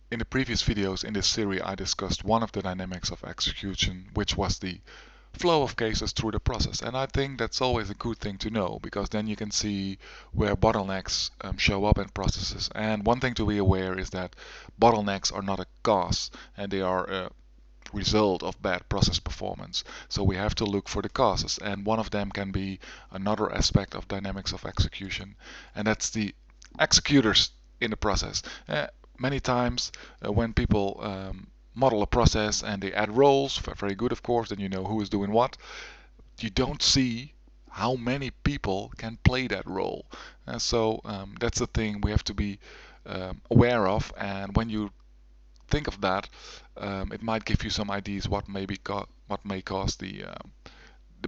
In the previous videos in this series, I discussed one of the dynamics of execution, which was the flow of cases through the process. And I think that's always a good thing to know, because then you can see where bottlenecks show up in processes. And one thing to be aware is that bottlenecks are not a cause, and they are a result of bad process performance. So we have to look for the causes, and one of them can be another aspect of dynamics of execution, and that's the executors in the process. Many times when people model a process and they add roles, very good of course, then you know who is doing what, you don't see how many people can play that role. So that's the thing we have to be aware of, and when you think of that, it might give you some ideas what may cause the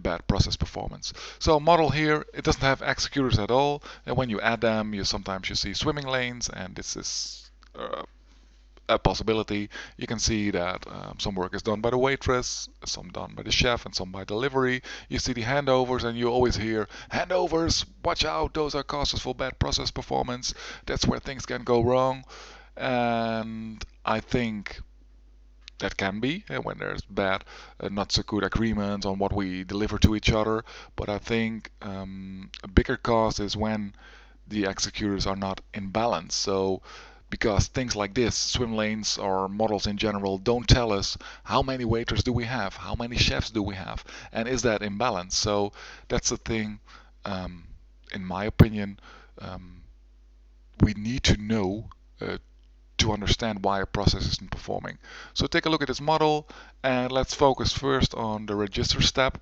bad process performance. So model here, it doesn't have executors at all, and when you add them, you see swimming lanes, and this is a possibility. You can see that some work is done by the waitress, some done by the chef, and some by delivery. You see the handovers, and you always hear handovers, watch out, those are causes for bad process performance. That's where things can go wrong. And I think that can be when there's bad, not so good agreements on what we deliver to each other. But I think a bigger cause is when the executors are not in balance. So because things like this, swim lanes or models in general, don't tell us how many waiters do we have, how many chefs do we have, and is that imbalance. So that's the thing, in my opinion, we need to know to understand why a process isn't performing. So take a look at this model, and let's focus first on the register step.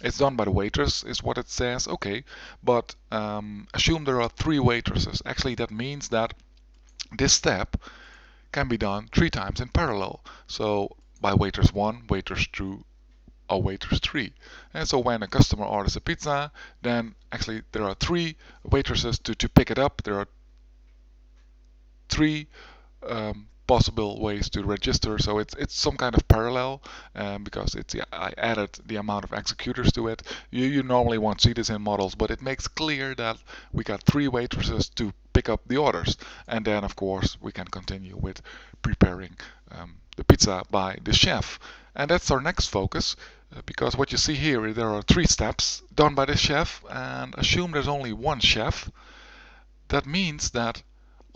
It's done by the waiters, is what it says. Okay, but assume there are 3 waitresses. Actually, that means that this step can be done 3 times in parallel. So by waiters 1, waiters 2, or waiters 3. And so when a customer orders a pizza, then actually there are 3 waitresses to pick it up. There are 3 possible ways to register. So it's some kind of parallel, because I added the amount of executors to it. You normally won't see this in models, but it makes clear that we got 3 waitresses to pick up the orders, and then of course we can continue with preparing the pizza by the chef. And that's our next focus, because what you see here, there are 3 steps done by the chef, and assume there's only one chef. That means that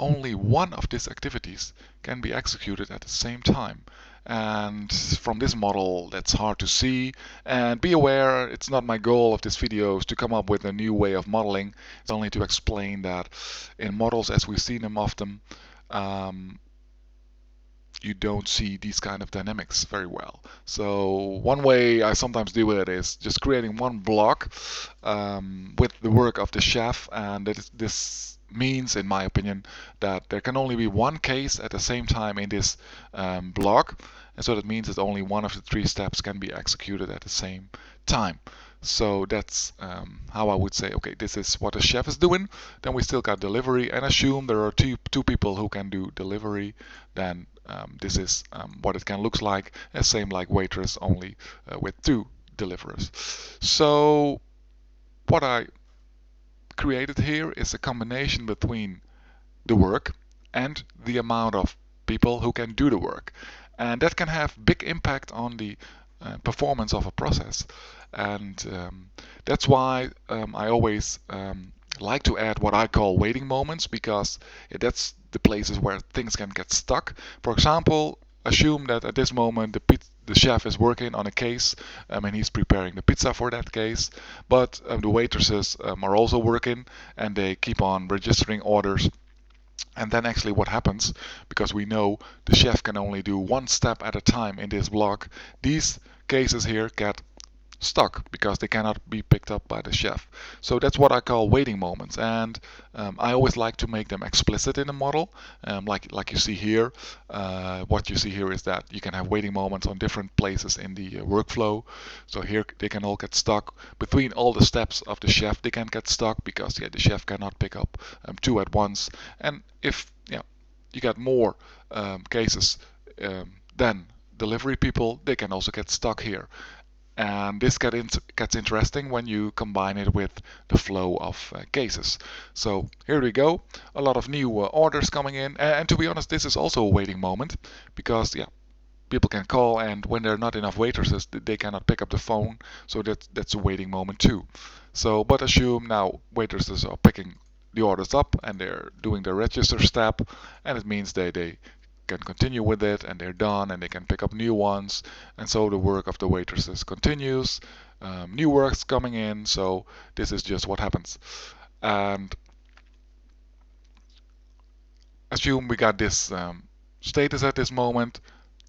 only one of these activities can be executed at the same time. And from this model, that's hard to see. And be aware, it's not my goal of this video to come up with a new way of modeling. It's only to explain that in models as we see them often, you don't see these kind of dynamics very well. So one way I sometimes do it is just creating one block with the work of the chef, and this means, in my opinion, that there can only be one case at the same time in this block, and so that means that only one of the 3 steps can be executed at the same time. So that's how I would say, okay, this is what the chef is doing. Then we still got delivery, and assume there are two people who can do delivery. Then this is what it can look like. And same like waitress, only with 2 deliverers. So what I created here is a combination between the work and the amount of people who can do the work. And that can have big impact on the performance of a process. And that's why I always like to add what I call waiting moments, because that's the places where things can get stuck. For example, assume that at this moment the chef is working on a case, and he's preparing the pizza for that case, but the waitresses are also working, and they keep on registering orders. And then actually what happens, because we know the chef can only do one step at a time in this block, these cases here get stuck because they cannot be picked up by the chef. So that's what I call waiting moments, and I always like to make them explicit in the model, like you see here. What you see here is that you can have waiting moments on different places in the workflow. So here they can all get stuck between all the steps of the chef. They can get stuck because the chef cannot pick up 2 at once. And if you got more cases than delivery people, they can also get stuck here. And this gets interesting when you combine it with the flow of cases. So here we go, a lot of new orders coming in. And to be honest, this is also a waiting moment because, yeah, people can call, and when there are not enough waitresses, they cannot pick up the phone. So that's a waiting moment too. So, but assume now waitresses are picking the orders up and they're doing the register step, and it means they can continue with it and they're done and they can pick up new ones. And so the work of the waitresses continues. New work's coming in. So this is just what happens. And assume we got this status at this moment,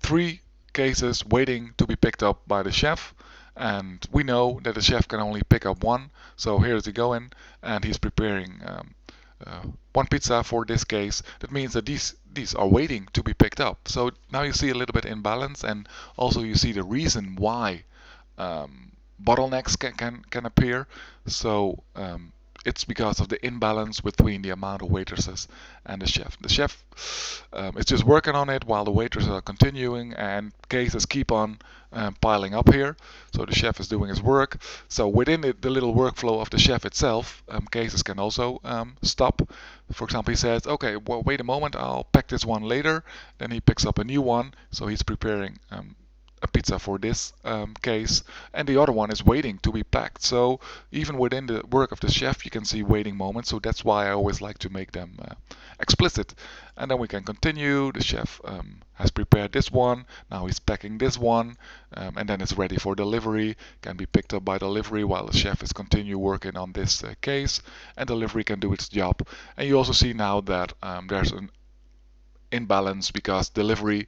3 cases waiting to be picked up by the chef, and we know that the chef can only pick up one. So here's he going, and he's preparing one pizza for this case. That means that these are waiting to be picked up. So now you see a little bit imbalance, and also you see the reason why bottlenecks can appear. So it's because of the imbalance between the amount of waitresses and the chef. The chef is just working on it while the waitresses are continuing, and cases keep on piling up here. So the chef is doing his work. So within the little workflow of the chef itself, cases can also stop. For example, he says, okay, well, wait a moment, I'll pack this one later. Then he picks up a new one. So he's preparing a pizza for this case, and the other one is waiting to be packed. So even within the work of the chef, you can see waiting moments. So that's why I always like to make them explicit. And then we can continue. The chef has prepared this one. Now he's packing this one, and then it's ready for delivery. Can be picked up by delivery while the chef is continue working on this case, and delivery can do its job. And you also see now that there's an imbalance because delivery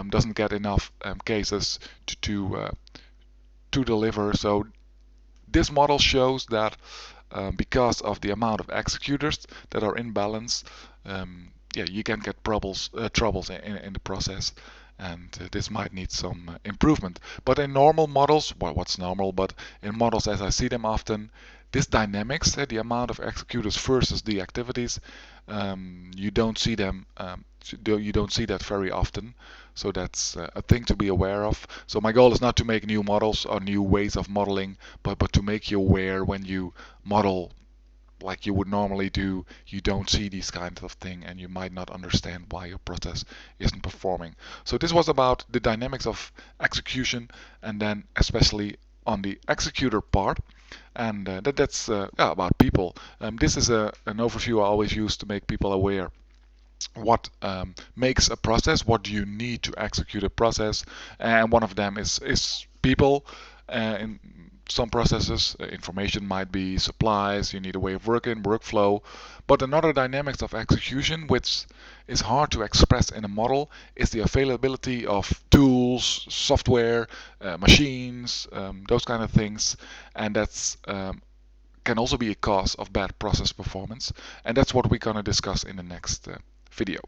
doesn't get enough cases to deliver. So this model shows that because of the amount of executors that are in balance, yeah, you can get troubles in the process, and this might need some improvement. But in normal models, well, what's normal? But in models as I see them often, this dynamics, the amount of executors versus the activities, you don't see them. You don't see that very often. So that's a thing to be aware of. So my goal is not to make new models or new ways of modeling, but to make you aware when you model like you would normally do, you don't see these kinds of things, and you might not understand why your process isn't performing. So this was about the dynamics of execution, and then especially on the executor part, and that's yeah, about people. This is an overview I always use to make people aware what makes a process, what do you need to execute a process, and one of them is people. In some processes, information might be supplies, you need a way of working, workflow, but another dynamics of execution, which is hard to express in a model, is the availability of tools, software, machines, those kind of things, and that's can also be a cause of bad process performance, and that's what we're going to discuss in the next video.